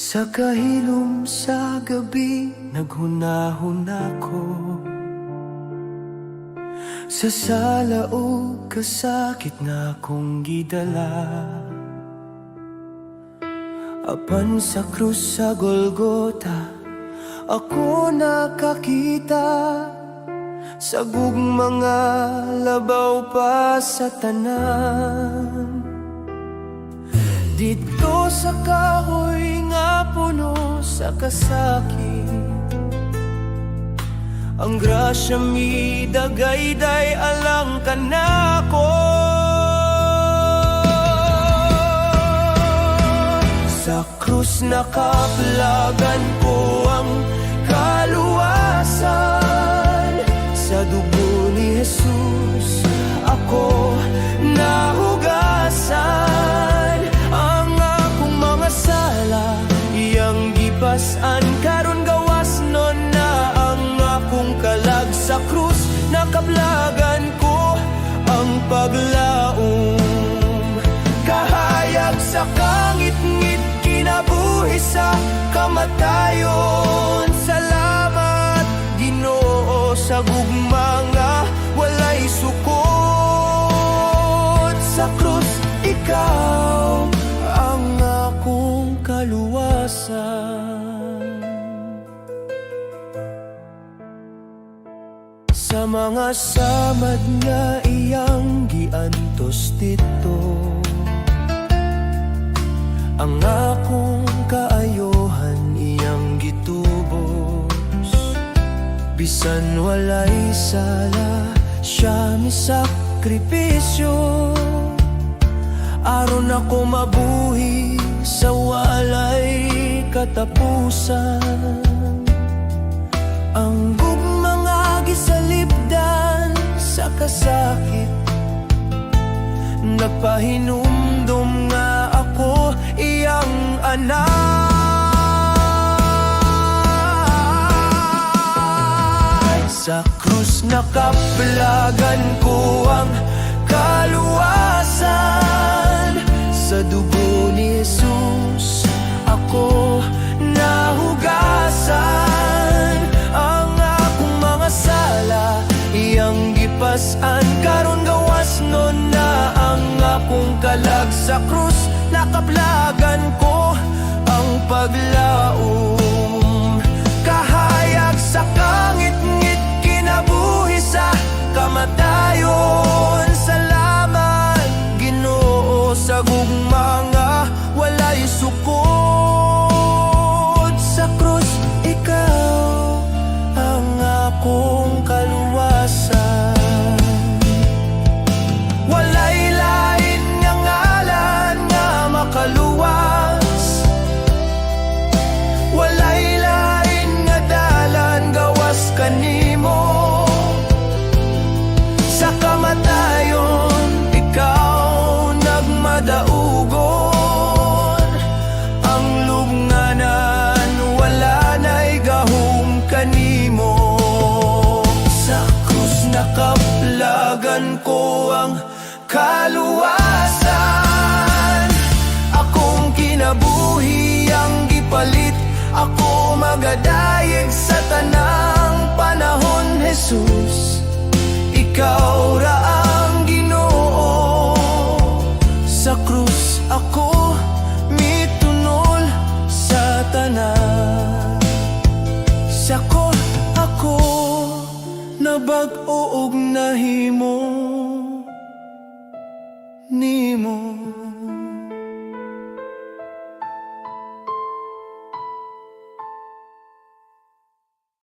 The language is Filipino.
Sa kahilom sa gabi, naghunahon ako sa sala o kasakit nga kong gidala. Apan sa krus sa Golgota, ako nakakita sa gugmanga labaw pa sa tanan. Dito sa kahoy nga puno sa kasakit, ang grasya mi dagayday alang kanako. Sa krus nakaplagan ko ang kaluwasan, sa dugo ni Jesus ako nahugasan. Ang akong mga sala iyang gipasan, karon gawas nun na ang akong kalag. Sa krus nakaplagan ko ang paglaom, kahayag sa kangit-ngit kinabuhi sa kamatayon. Salamat Ginoo sa gugmanga walay sukod. Sa krus ikaw ang akong kaluwasan. Sa mga samad nga iyang giantos dito, ang akong kaayohan iyang gitubos. Bisan walay sala siya misakripisyo, aron ako mabuhi sa walay katapusan. Ang gugmanga gisalibdan sa kasakit, nagpahinumdum nga ako iyang anak. Sa krus nakaplagan ko ang kaluwasan, sa dugo ni Jesus ako nahugasan. Ang akong mga sala iyang gipasan, karon gawas nun na ang akong kalag. Sa krus nakaplagan ko ang paglaom, kahayag sa kangit-ngit kinabuhi sa kamatayon. Salamat Ginoo sa gugmanga walay sukod. Sa krus ikaw ang akong kaluwasan. Walay lain nga ngalan nga makaluwas, walay lain nga dalan gawas kanimo. Sa kamatayon ikaw nagmadaugon, ang lubnganan wala na'y gahum kanimo. Sa krus nakaplagan ko ang kaluwasan, akong kinabuhi ang gipalit. Ako magadayeg sa tanang panahon. Jesus, ikaw ra ang Ginoo. Sa krus ako mitunol sa tanan. Sa ko ako nabag-o og nahimo nimo.